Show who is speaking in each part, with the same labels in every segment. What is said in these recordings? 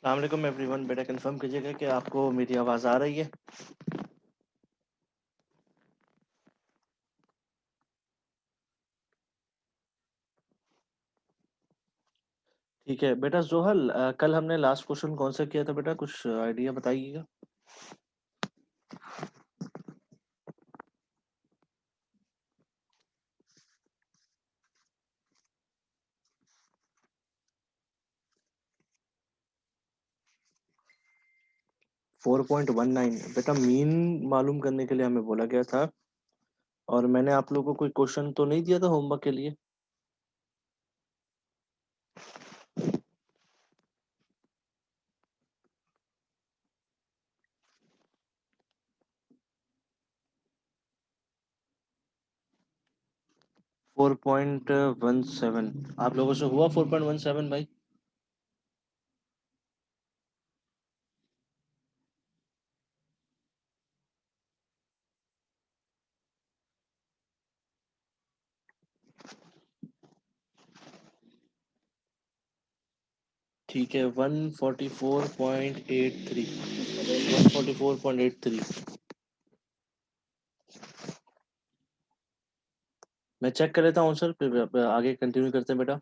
Speaker 1: अस्सलाम वालेकुम एवरीवन। बेटा कंफर्म कीजिएगा कि आपको मेरी आवाज़ आ रही है। ठीक है बेटा। जोहल, कल हमने लास्ट क्वेश्चन कौन सा किया था बेटा, कुछ आइडिया बताइएगा। 4.19 बेटा, मीन मालूम करने के लिए हमें बोला गया था। और मैंने आप लोगों को कोई क्वेश्चन तो नहीं दिया था होमवर्क के लिए। 4.17 आप लोगों से हुआ 4.17 भाई? ठीक है, 144.83। 144.83। मैं चेक कर लेता हूँ सर, फिर आगे कंटिन्यू करते हैं बेटा।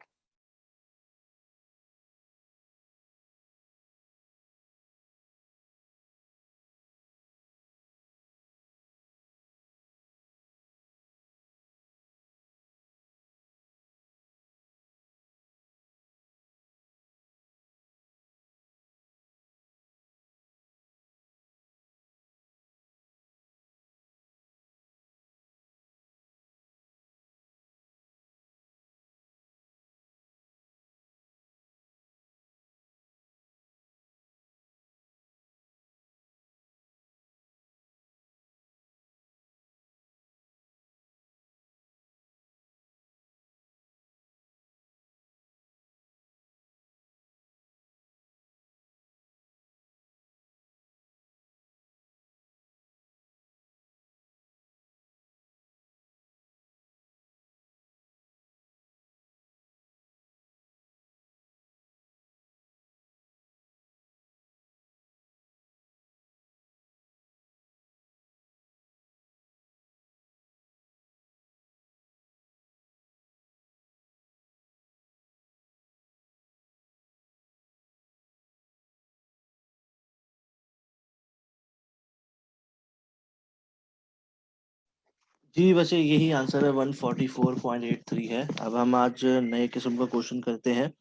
Speaker 1: जी, वैसे यही आंसर है, 144.83 है। अब हम आज नए किस्म का क्वेश्चन करते हैं।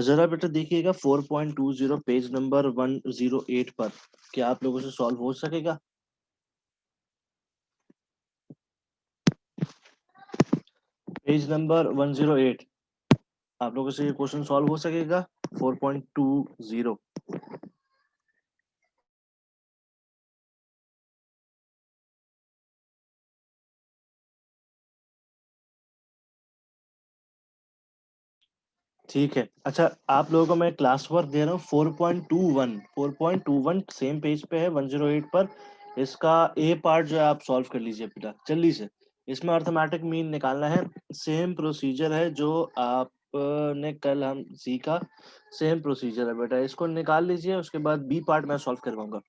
Speaker 1: ज़रा बेटा देखिएगा 4.20 पेज नंबर 108 पर, क्या आप लोगों से सॉल्व हो सकेगा? पेज नंबर 108, आप लोगों से ये क्वेश्चन सॉल्व हो सकेगा? 4.20। ठीक है। अच्छा, आप लोगों को मैं क्लास वर्क दे रहा हूँ 4.21 सेम पेज पे है 108 पर। इसका ए पार्ट जो है आप सॉल्व कर लीजिए बेटा, जल्दी से। इसमें अर्थमेटिक मीन निकालना है। सेम प्रोसीजर है जो आप ने कल हम सीखा, सेम प्रोसीजर है बेटा। इसको निकाल लीजिए, उसके बाद बी पार्ट मैं सॉल्व करवाऊंगा।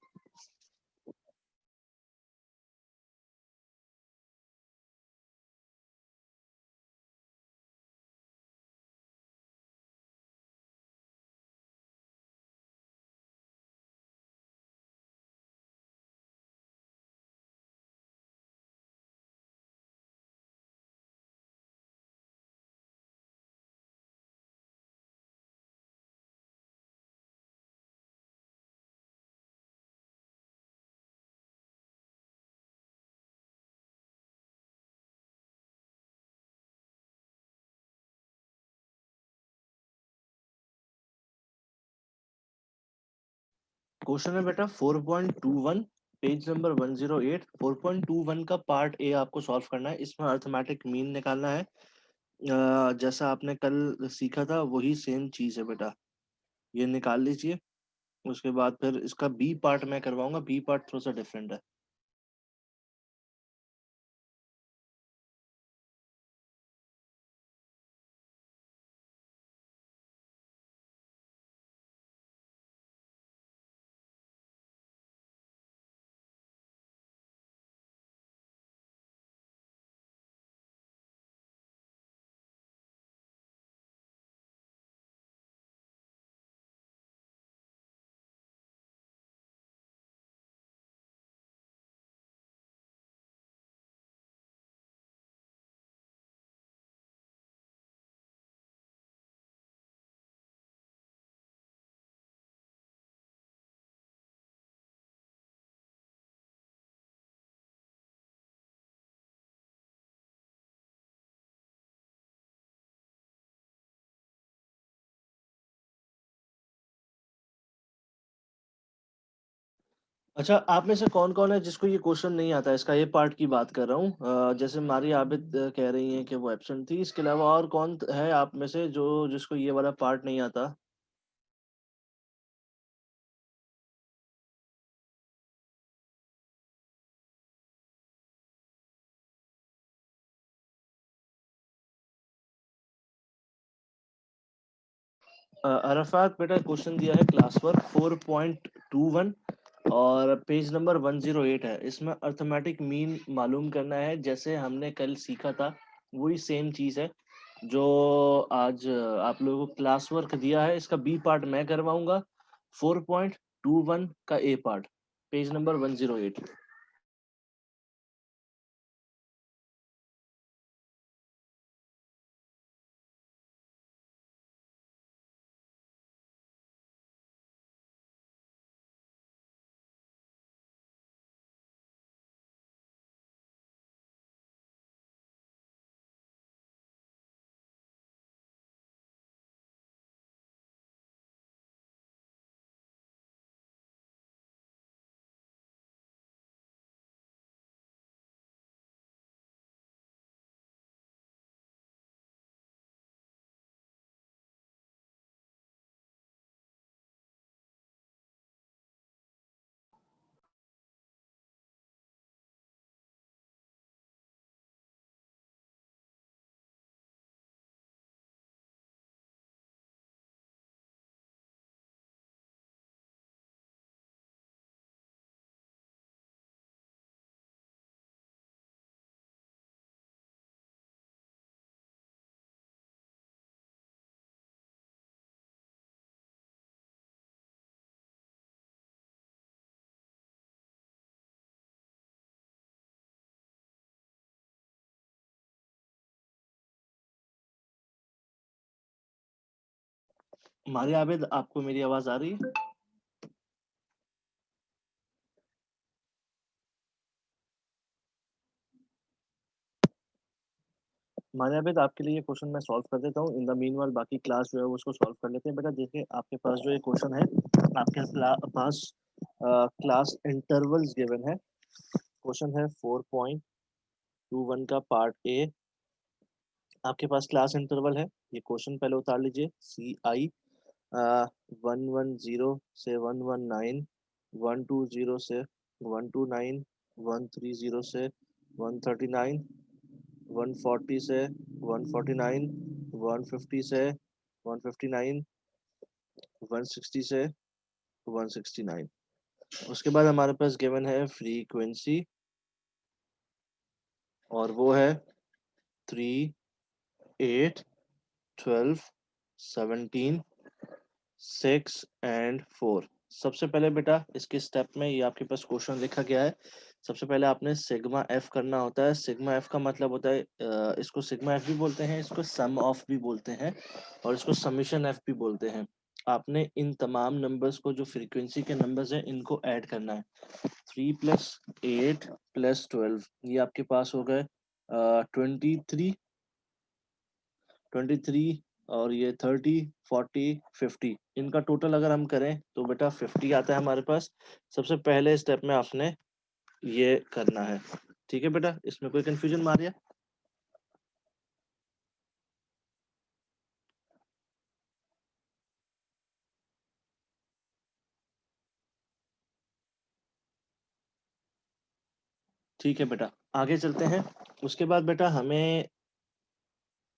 Speaker 1: क्वेश्चन है बेटा 4.21, पेज नंबर 108। 4.21 का पार्ट ए आपको सॉल्व करना है। इसमें अर्थमेटिक मीन निकालना है। जैसा आपने कल सीखा था वही सेम चीज है बेटा, ये निकाल लीजिए। उसके बाद फिर इसका बी पार्ट मैं करवाऊंगा। बी पार्ट थोड़ा सा डिफरेंट है। अच्छा, आप में से कौन कौन है जिसको ये क्वेश्चन नहीं आता? इसका ये पार्ट की बात कर रहा हूँ। जैसे मारी आबिद कह रही हैं कि वो एब्सेंट थी। इसके अलावा और कौन है आप में से जो जिसको ये वाला पार्ट नहीं आता? अरफात बेटा, क्वेश्चन दिया है क्लास वर्क 4.21 और पेज नंबर 108 है। इसमें अर्थमेटिक मीन मालूम करना है, जैसे हमने कल सीखा था वही सेम चीज है जो आज आप लोगों को क्लास वर्क दिया है। इसका बी पार्ट मैं करवाऊंगा। 4.21 का A part, page number 108। Maria Abid, आपको मेरी आवाज आ रही है? मारिया आबिद, आपके लिए ये क्वेश्चन मैं सॉल्व कर देता हूँ। इन द मीनवाइल बाकी क्लास जो है वो उसको सॉल्व कर लेते हैं। बेटा देखिए, आपके पास जो ये क्वेश्चन है, आपके पास क्लास इंटरवल्स गिवन है। क्वेश्चन है 4.21 का पार्ट ए। आपके पास क्लास इंटरवल है। ये क्वेश्चन पहले उतार लीजिए। CI 110 से 119, 120 से 129, 130 से 139, 140 से 149, 150 से 159, 160 से 169। उसके बाद हमारे पास गिवन है फ्रीक्वेंसी, और वो है 3, 8, 12, 17, 6 एंड 4। सबसे पहले बेटा इसके स्टेप में ये आपके पास क्वेश्चन लिखा गया है। सबसे पहले आपने सिग्मा एफ करना होता है। सिग्मा एफ का मतलब होता है, इसको सिग्मा एफ भी बोलते हैं, इसको सम ऑफ भी बोलते हैं, और इसको समीशन एफ भी बोलते हैं। आपने इन तमाम नंबर्स को, जो फ्रीक्वेंसी के नंबर्स हैं, इनको ऐड करना है। 3 + 8 + 12, ये आपके पास हो गए 23, 23, और ये 30, 40, 50। इनका टोटल अगर हम करें तो बेटा 50 आता है हमारे पास। सबसे पहले स्टेप में आपने ये करना है। ठीक है बेटा, इसमें कोई कंफ्यूजन मारिया? ठीक है बेटा, आगे चलते हैं। उसके बाद बेटा हमें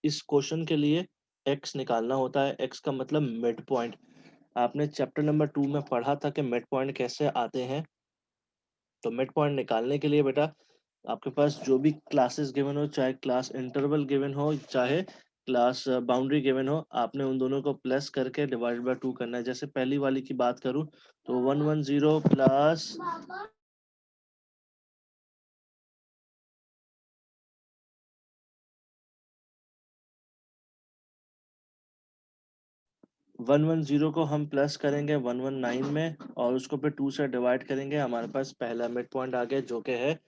Speaker 1: इस क्वेश्चन के लिए एक्स निकालना होता है। एक्स का मतलब मिड पॉइंट। आपने चैप्टर नंबर 2 में पढ़ा था कि मिड पॉइंट कैसे आते हैं। तो मिड पॉइंट निकालने के लिए बेटा आपके पास जो भी क्लासेस गिवन हो, चाहे क्लास इंटरवल गिवन हो, चाहे क्लास बाउंड्री गिवन हो, आपने उन दोनों को प्लस करके डिवाइड बाय 2 करना है। जैसे पहली वाली की बात करूं तो 110 प्लस 110 को हम प्लस करेंगे 119 में, और उसको फिर 2 से डिवाइड करेंगे। हमारे पास पहला मिड पॉइंट आ गया जो कि है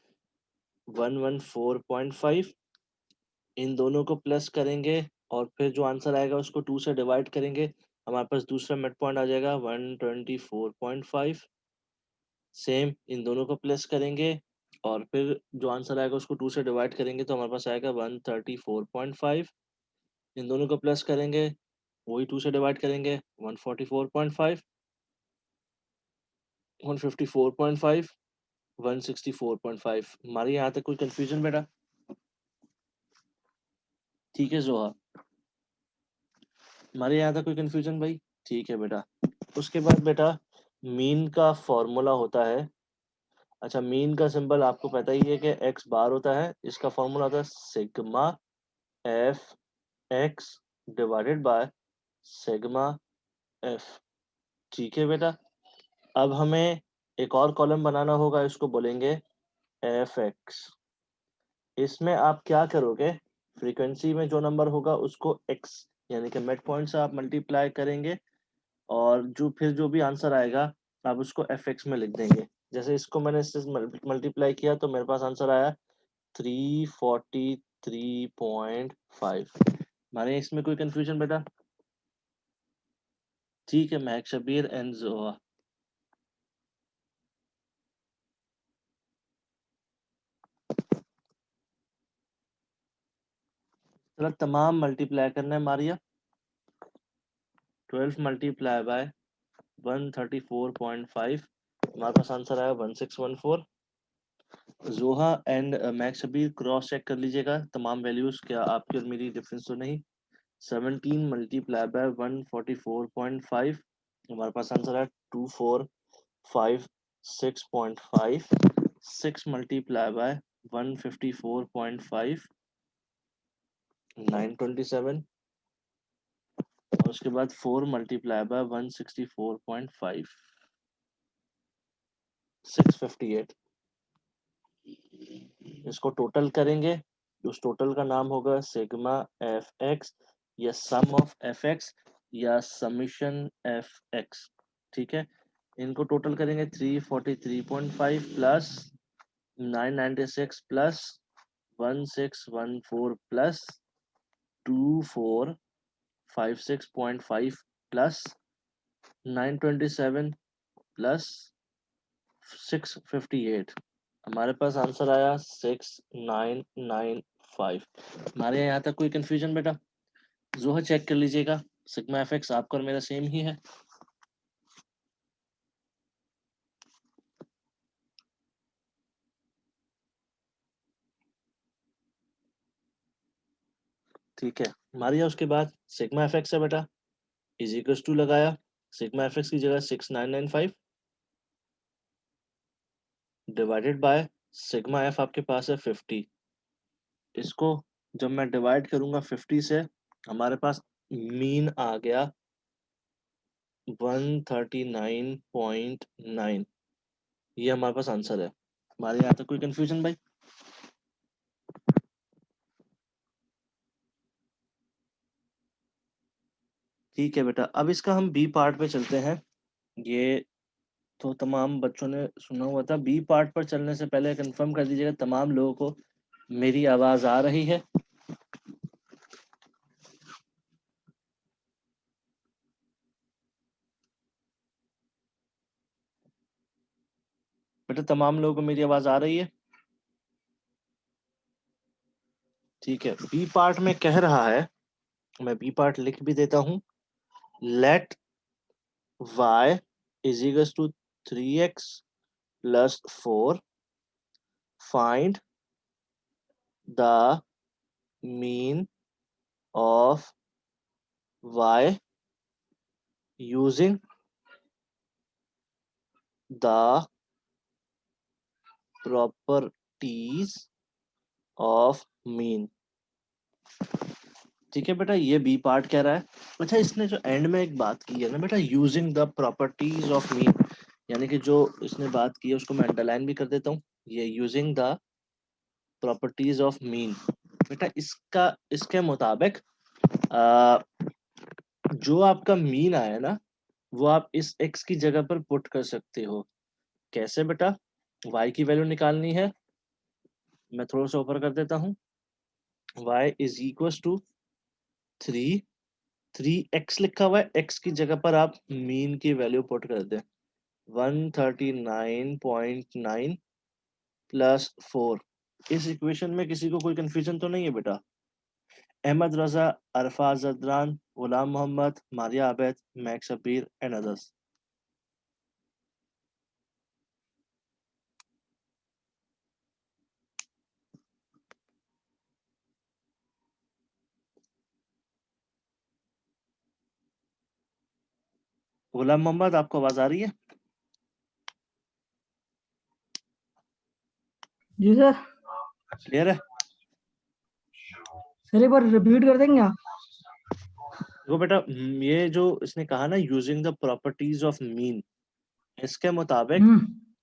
Speaker 1: 114.5। इन दोनों को प्लस करेंगे और फिर जो आंसर आएगा उसको 2 से डिवाइड करेंगे। हमारे पास दूसरा मिड पॉइंट आ जाएगा 124.5। सेम इन दोनों को प्लस करेंगे और फिर जो आंसर आएगा उसको 2 से डिवाइड करेंगे, तो हमारे पास आएगा 134.5। इन दोनों को प्लस करेंगे, वही 2 से डिवाइड करेंगे, 144.5, 154.5, 164.5। हमारे यहाँ तक कोई कंफ्यूजन बेटा? ठीक है जोहा, हमारे यहाँ तक कोई कंफ्यूजन भाई? ठीक है बेटा। उसके बाद बेटा मीन का फॉर्मूला होता है। अच्छा, मीन का सिंबल आपको पता ही है कि एक्स बार होता है। इसका फॉर्मूला होता है sigma F x divided by sigma F. ठीक है बेटा, अब हमें एक और कॉलम बनाना होगा, इसको बोलेंगे एफ एक्स। इसमें आप क्या करोगे, फ्रीक्वेंसी में जो नंबर होगा उसको एक्स यानी कि मिड पॉइंट से आप मल्टीप्लाई करेंगे, और जो फिर जो भी आंसर आएगा आप उसको एफ एक्स में लिख देंगे। जैसे इसको मैंने इससे मल्टीप्लाई किया तो मेरे पास आंसर आया 343.5। माने इसमें कोई कंफ्यूजन बेटा? ठीक है, महक शबीर एंड जोहा। चलो तमाम मल्टीप्लाई करना है मारिया। 12 मल्टीप्लाई बाय 134.5, हमारे पास आंसर आया 1614। Zoha and Max Shabir cross check कर लीजिएगा तमाम वैल्यूज, क्या आपकी और मेरी डिफरेंस तो नहीं। 17 मल्टीप्लाई बाय 144.5, हमारे पास आंसर है 2456.5। 6 मल्टीप्लाई बाय 154.5, 927। और उसके बाद 4 मल्टीप्लाई बाय 164.5, 658। इसको टोटल करेंगे, उस टोटल का नाम होगा सिग्मा एफ एक्स या सम ऑफ एफ एक्स। या समीशन एफ एक्स, ठीक है। इनको टोटल करेंगे 343.5 plus 996 plus 1614 plus 2456.5 plus 927 plus 658। हमारे पास आंसर आया 6995। हमारे यहाँ तक कोई कंफ्यूजन बेटा? जोहा चेक कर लीजिएगा, सिग्मा एफ एक्स आपका और मेरा सेम ही है। ठीक है, हमारे यहाँ उसके बाद सिग्मा एफ एक्स है बेटा, इज इक्वल टू लगाया, सिग्मा एफ एक्स की जगह 6995 डिवाइडेड बाय सिग्मा एफ आपके पास है 50। इसको जब मैं डिवाइड करूंगा 50 से, हमारे पास मीन आ गया 139.9। ये हमारे पास आंसर है। हमारे यहाँ तक कोई कंफ्यूजन भाई? ठीक है बेटा, अब इसका हम बी पार्ट पे चलते हैं। ये तो तमाम बच्चों ने सुना हुआ था। बी पार्ट पर चलने से पहले कंफर्म कर दीजिएगा तमाम लोगों को मेरी आवाज आ रही है। बेटा तमाम लोगों को मेरी आवाज आ रही है? ठीक है, बी पार्ट में कह रहा है, मैं बी पार्ट लिख भी देता हूं। Let y is equals to 3x plus 4, find the mean of y using the properties of mean। ठीक है बेटा, ये बी पार्ट कह रहा है। अच्छा, इसने जो एंड में एक बात की है ना बेटा, using the properties of mean, यानी कि जो इसने बात की है उसको मैं अंडरलाइन भी कर देता हूँ। ये using the properties of mean, बेटा इसका इसके मुताबिक जो आपका मीन आया ना, वो आप इस x की जगह पर पुट कर सकते हो। कैसे बेटा? y की वैल्यू निकालनी है, मैं थोड़ा सा ऊपर कर देता हूँ। y is equal to 3x लिखा हुआ है, x की जगह पर आप मीन की वैल्यू पुट कर दें 139.9 प्लस 4। इस इक्वेशन में किसी को कोई कंफ्यूजन तो नहीं है बेटा? Ahmad Raza, Arfaz Zadran, Ghulam Mohammad, Maria Abed, Mak Shabir and others. गुलाम मोहम्मद, आपको आवाज आ रही है?
Speaker 2: जी सर।
Speaker 1: क्लियर है?
Speaker 2: सर एक बार रिपीट कर देंगे आप?
Speaker 1: देखो बेटा, ये जो इसने कहा ना using the properties of mean, इसके मुताबिक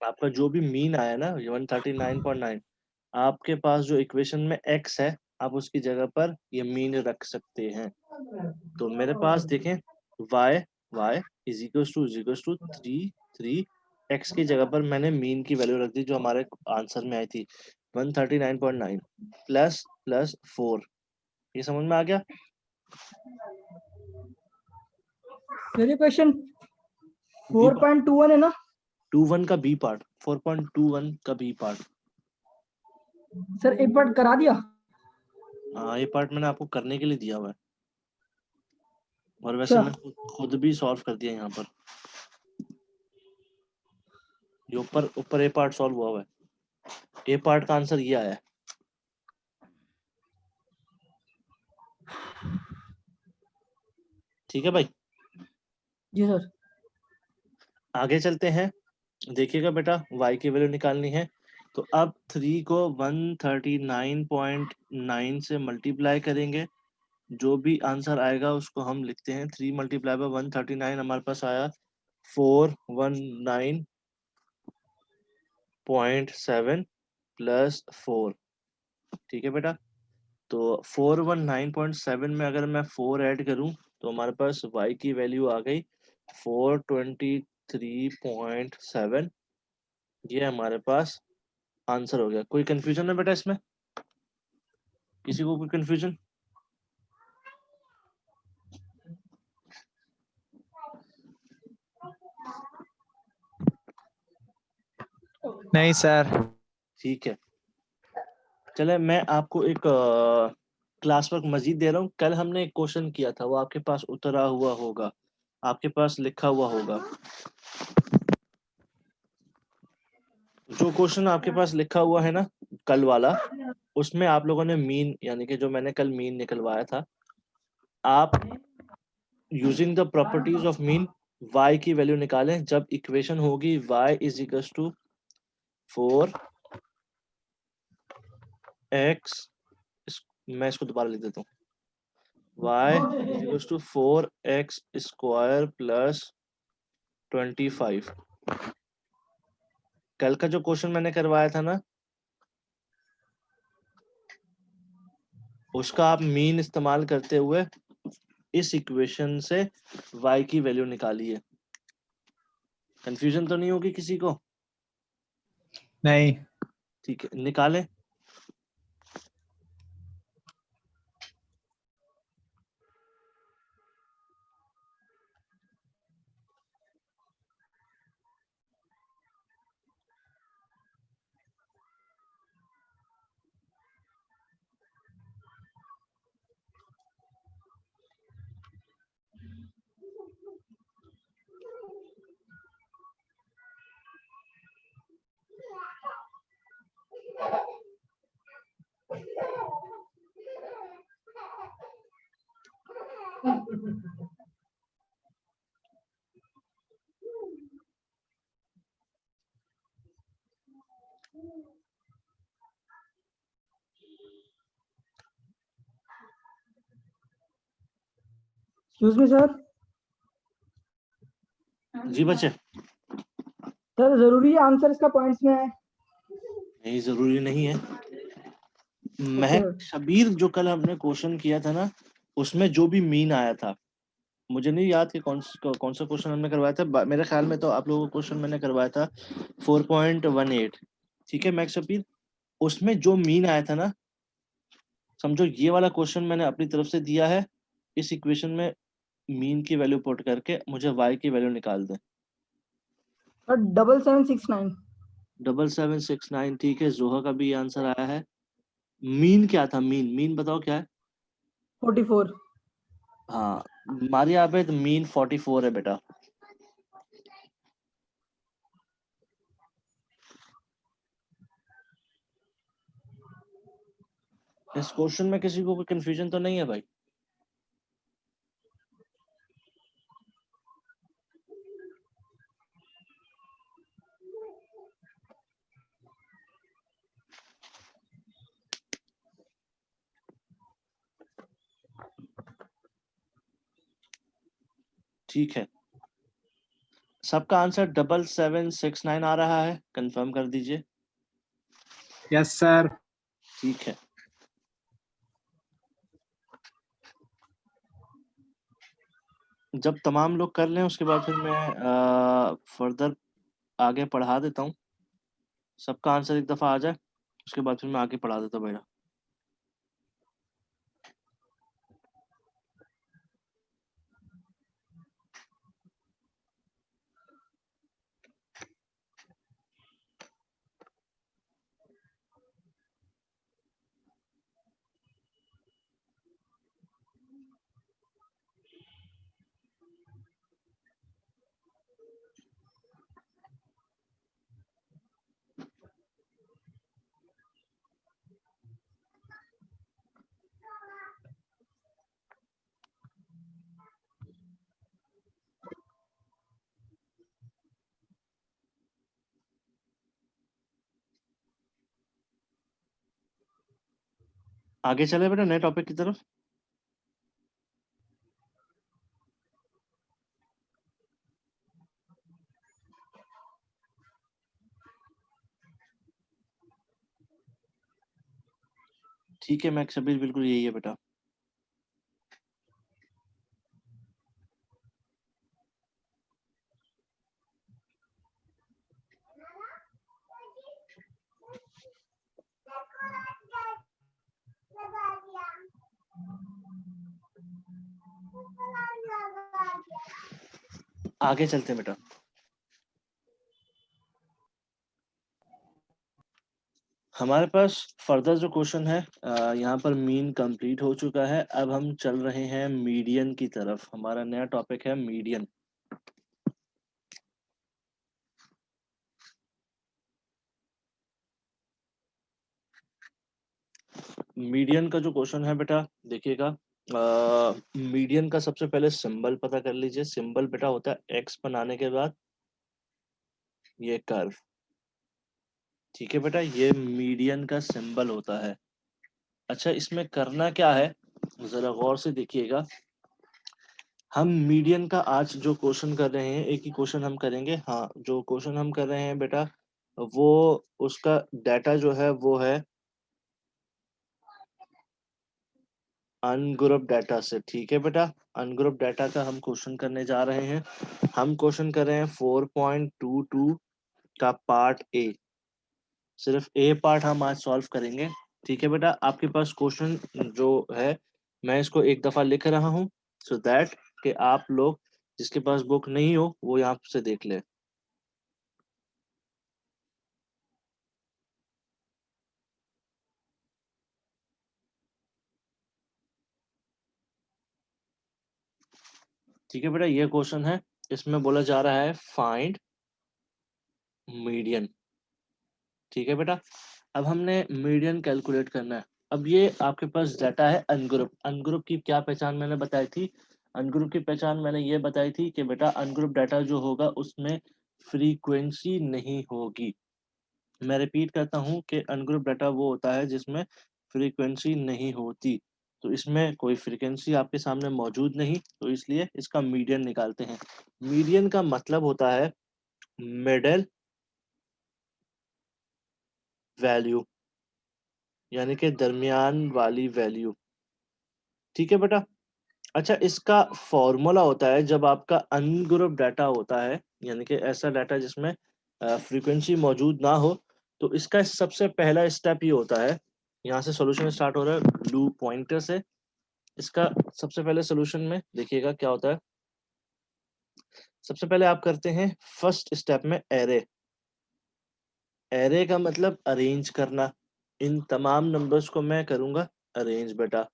Speaker 1: आपका जो भी मीन आया ना 139.9, आपके पास जो इक्वेशन में x है, आप उसकी जगह पर ये मीन रख सकते हैं। तो मेरे पास देखें y is equal to 3 x की जगह पर मैंने मीन की वैल्यू रख दी जो हमारे आंसर में आई थी 139.9 प्लस प्लस 4। ये समझ में आ गया?
Speaker 2: सर ये क्वेश्चन
Speaker 1: बी
Speaker 2: 4.21 है ना?
Speaker 1: 21 का बी पार्ट, 4.21 का बी पार्ट।
Speaker 2: सर एक बार करा दिया।
Speaker 1: हाँ, ये पार्ट मैंने आपको करने के लिए दिया हुआ है, और वैसे
Speaker 2: अच्छा,
Speaker 1: मैं खुद भी सॉल्व कर दिया यहाँ पर। ये ऊपर ऊपर ए पार्ट सॉल्व हुआ हुआ है, ए पार्ट का आंसर ये आया है। ठीक है भाई,
Speaker 2: जी सर।
Speaker 1: आगे चलते हैं। देखिएगा बेटा, y की वैल्यू निकालनी है, तो अब 3 को 139.9 से मल्टीप्लाई करेंगे। जो भी आंसर आएगा उसको हम लिखते हैं 3 मल्टीप्लाई बाय 139, हमारे पास आया 419.7 प्लस 4। ठीक है बेटा, तो 419.7 में अगर मैं 4 ऐड करूं तो हमारे पास y की वैल्यू आ गई 423.7। ये हमारे पास आंसर हो गया। कोई कंफ्यूजन है बेटा इसमें? किसी को कोई कंफ्यूजन?
Speaker 3: नहीं सर।
Speaker 1: ठीक है, चले मैं आपको एक क्लास वर्क मजीद दे रहा हूँ। कल हमने एक क्वेश्चन किया था, वो आपके पास उतरा हुआ होगा, आपके पास लिखा हुआ होगा। जो क्वेश्चन आपके पास लिखा हुआ है ना कल वाला, उसमें आप लोगों ने मीन, यानी कि जो मैंने कल मीन निकलवाया था, आप using the properties of mean y की वैल्यू निकालें। जब इक्वेशन होगी y is equal to 4x, मैं इसको दोबारा लिख देता हूँ, y is equal to 4x square plus 25। कल का जो क्वेश्चन मैंने करवाया था ना, उसका आप मीन इस्तेमाल करते हुए इस इक्वेशन से y की वैल्यू निकालिए। कंफ्यूजन तो नहीं होगी किसी को?
Speaker 3: नहीं।
Speaker 1: ठीक है, निकालें।
Speaker 2: Excuse me sir.
Speaker 1: जी बच्चे।
Speaker 2: सर जरूरी है आंसर इसका पॉइंट्स में है?
Speaker 1: नहीं, जरूरी नहीं है।
Speaker 2: ओके।
Speaker 1: महक शबीर जो कल हमने क्वेश्चन किया था ना, उसमें जो भी मीन आया था, मुझे नहीं याद कि कौन सा क्वेश्चन हमने करवाया था। मेरे ख्याल में तो आप लोगों को क्वेश्चन मैंने करवाया था 4.18। ठीक है महक शबीर, उसमें जो मीन आया था ना, समझो ये वाला क्वेश्चन मैंने अपनी तरफ से दिया है। इस इक्वेशन में मीन की वैल्यू पुट करके मुझे y की वैल्यू निकाल दें।
Speaker 2: सर 7769।
Speaker 1: 7769, ठीक है। जोहा का भी आंसर आया है। मीन क्या था? मीन मीन बताओ क्या है?
Speaker 2: 44।
Speaker 1: हाँ, मारिया आबेद, मीन 44 है बेटा। इस क्वेश्चन में किसी को कोई कंफ्यूजन तो नहीं है भाई? ठीक है, सबका आंसर 7769 आ रहा है, कंफर्म कर दीजिए।
Speaker 3: Yes sir.
Speaker 1: ठीक है, जब तमाम लोग कर लें उसके बाद फिर मैं फर्दर आगे पढ़ा देता हूँ। सबका आंसर एक दफा आ जाए, उसके बाद फिर मैं आगे पढ़ा देता हूँ बेटा। आगे चले बेटा नए टॉपिक की तरफ। ठीक है मैक्स शबीर, बिल्कुल यही है बेटा। आगे चलते हैं बेटा। हमारे पास फर्दर जो क्वेश्चन है, यहाँ पर मीन कंप्लीट हो चुका है। अब हम चल रहे हैं मीडियन की तरफ। हमारा नया टॉपिक है मीडियन। मीडियन का जो क्वेश्चन है बेटा, देखिएगा, मीडियन का सबसे पहले सिंबल पता कर लीजिए। सिंबल बेटा होता है एक्स बनाने के बाद ये कर्व। ठीक है बेटा, ये मीडियन का सिंबल होता है। अच्छा, इसमें करना क्या है, जरा गौर से देखिएगा। हम मीडियन का आज जो क्वेश्चन कर रहे हैं, एक ही क्वेश्चन हम करेंगे। हाँ, जो क्वेश्चन हम कर रहे हैं बेटा, वो उसका डाटा जो है वो है अनग्रुप डाटा से। ठीक है बेटा, अनग्रुप डाटा का हम क्वेश्चन करने जा रहे हैं। हम क्वेश्चन कर रहे हैं 4.22 का पार्ट ए। सिर्फ ए पार्ट हम आज सॉल्व करेंगे। ठीक है बेटा, आपके पास क्वेश्चन जो है मैं इसको एक दफा लिख रहा हूँ, सो दैट कि आप लोग जिसके पास बुक नहीं हो वो यहाँ से देख ले। ठीक है बेटा, ये क्वेश्चन है, इसमें बोला जा रहा है फाइंड मीडियन। ठीक है बेटा, अब हमने मीडियन कैलकुलेट करना है। अब ये आपके पास डाटा है अनग्रुप। अनग्रुप की क्या पहचान मैंने बताई थी? अनग्रुप की पहचान मैंने ये बताई थी कि बेटा अनग्रुप डाटा जो होगा उसमें फ्रीक्वेंसी नहीं होगी। मैं रिपीट करता हूँ कि अनग्रुप डाटा वो होता है जिसमें फ्रीक्वेंसी नहीं होती। तो इसमें कोई फ्रीक्वेंसी आपके सामने मौजूद नहीं, तो इसलिए इसका मीडियन निकालते हैं। मीडियन का मतलब होता है मिडल वैल्यू, यानी कि दरमियान वाली वैल्यू। ठीक है बेटा। अच्छा, इसका फॉर्मूला होता है जब आपका अनग्रुप डाटा होता है, यानी कि ऐसा डाटा जिसमें फ्रीक्वेंसी मौजूद ना हो, तो इसका सबसे पहला स्टेप ये होता है। यहाँ से सॉल्यूशन स्टार्ट हो रहा है ब्लू पॉइंटर से। इसका सबसे पहले सॉल्यूशन में देखिएगा क्या होता है। सबसे पहले आप करते हैं फर्स्ट स्टेप में एरे। एरे का मतलब अरेंज करना। इन तमाम नंबर्स को मैं करूंगा अरेंज बेटा।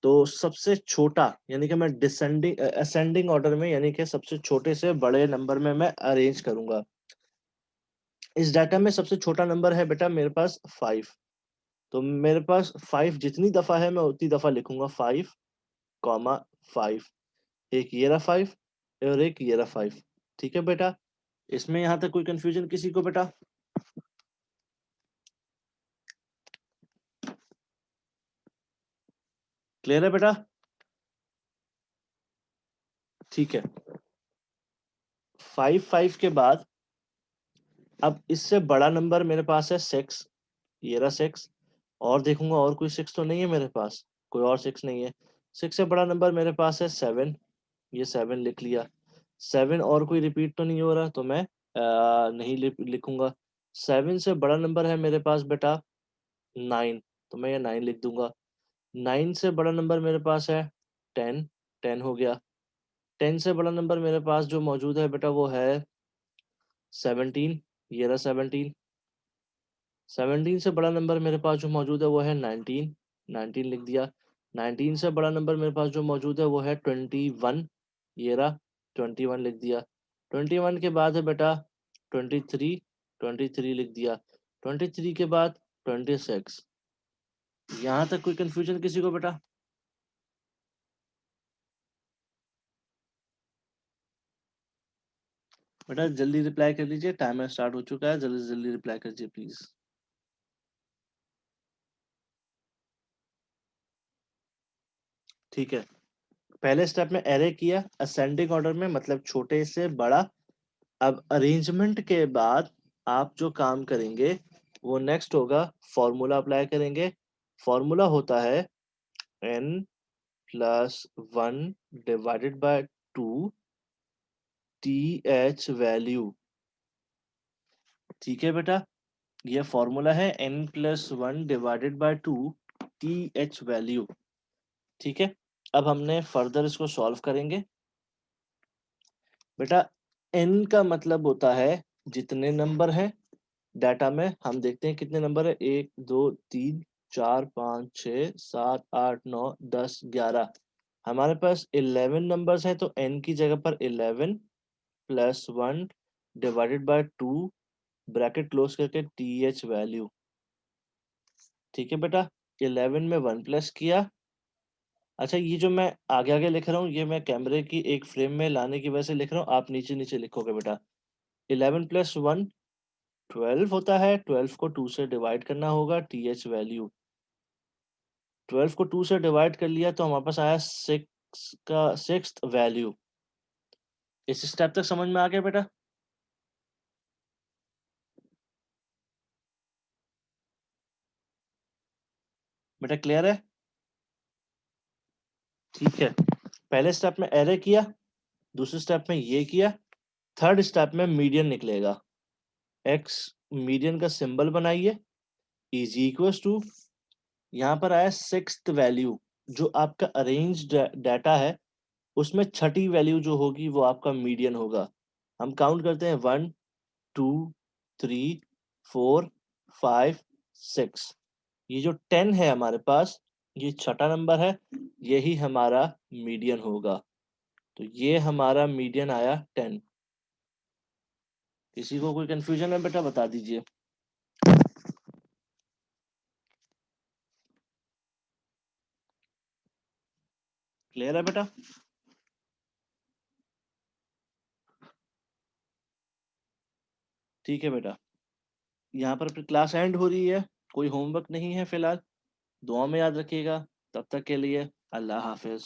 Speaker 1: तो सबसे छोटा, यानी कि मैं डिसेंडिंग असेंडिंग ऑर्डर में, यानी कि सबसे छोटे से बड़े नंबर में मैं अरेंज करूंगा। इस डाटा में सबसे छोटा नंबर है बेटा मेरे पास 5। तो मेरे पास 5 जितनी दफा है मैं उतनी दफा लिखूंगा 5,5। एक ये रहा 5 और एक ये रहा 5। ठीक है बेटा, इसमें यहां तक कोई कंफ्यूजन किसी को बेटा? क्लियर है बेटा? ठीक है, 5 के बाद अब इससे बड़ा नंबर मेरे पास है 6। ये रहा 6। और देखूंगा और कोई 6 तो नहीं है मेरे पास, कोई और 6 नहीं है। 6 से बड़ा नंबर मेरे पास है 7। ये 7 लिख लिया। 7 और कोई रिपीट तो नहीं हो रहा, तो मैं नहीं लिखूंगा। 7 से बड़ा नंबर है मेरे पास बेटा 9, तो मैं ये 9 लिख दूंगा। 9 से बड़ा नंबर मेरे पास है 10। 10 हो गया। 10 से बड़ा नंबर मेरे पास जो मौजूद है बेटा वो है 17। ये रहा 17। 17 से बड़ा नंबर मेरे पास जो मौजूद है वो है 19। 19 लिख दिया। 19 से बड़ा नंबर मेरे पास जो मौजूद है वो है 21। ये रहा 21 लिख दिया। 21 के बाद है बेटा 23। 23 लिख दिया। 23 के बाद 26। यहाँ तक कोई कंफ्यूजन किसी को बेटा? बेटा जल्दी रिप्लाई कर लीजिए, टाइमर स्टार्ट हो चुका है। जल्दी जल्दी रिप्लाई कीजिए प्लीज। ठीक है, पहले स्टेप में एरे किया असेंडिंग ऑर्डर में, मतलब छोटे से बड़ा। अब अरेंजमेंट के बाद आप जो काम करेंगे वो नेक्स्ट होगा फॉर्मूला अप्लाई करेंगे। फॉर्मूला होता है n plus 1 divided by 2 th value. ठीक है बेटा, ये फॉर्मूला है n plus 1 divided by 2 th value. ठीक है, अब हमने फर्दर इसको सॉल्व करेंगे। बेटा n का मतलब होता है जितने नंबर हैं डाटा में, हम देखते हैं कितने नंबर है, 1 2 3 4 5 6 7 8 9 10 11। हमारे पास 11 नंबर्स हैं, तो n की जगह पर 11 plus 1 divided by 2 bracket close करके th वैल्यू। ठीक है बेटा, 11 में 1 प्लस किया। अच्छा, ये जो मैं आगे आगे लिख रहा हूँ ये मैं कैमरे की एक फ्रेम में लाने की वजह से लिख रहा हूँ, आप नीचे नीचे लिखोगे बेटा। 11 प्लस 1 12 होता है, 12 को 2 से डिवाइड करना होगा th वैल्यू। 12 को 2 से डिवाइड कर लिया तो हमारे पास आया 6 का 6th वैल्यू। इस स्टेप तक समझ में आ गया बेटा? बेटा क्लियर है? ठीक है, पहले स्टेप में एरे किया, दूसरे स्टेप में ये किया, थर्ड स्टेप में मीडियन निकलेगा। x मीडियन का सिंबल बनाइए, इज इक्वल्स टू, यहाँ पर आया 6th वैल्यू। जो आपका अरेंज डाटा है उसमें छठी वैल्यू जो होगी वो आपका मीडियन होगा। हम काउंट करते हैं 1 2 3 4 5 6। ये जो 10 है हमारे पास, ये छठा नंबर है, यही हमारा मीडियन होगा। तो ये हमारा मीडियन आया 10। किसी को कोई कंफ्यूजन है बेटा, बता दीजिए। क्लियर है बेटा? ठीक है बेटा, यहाँ पर अपनी क्लास एंड हो रही है, कोई होमवर्क नहीं है फिलहाल। दुआ में याद रखिएगा। तब तक के लिए अल्लाह हाफिज।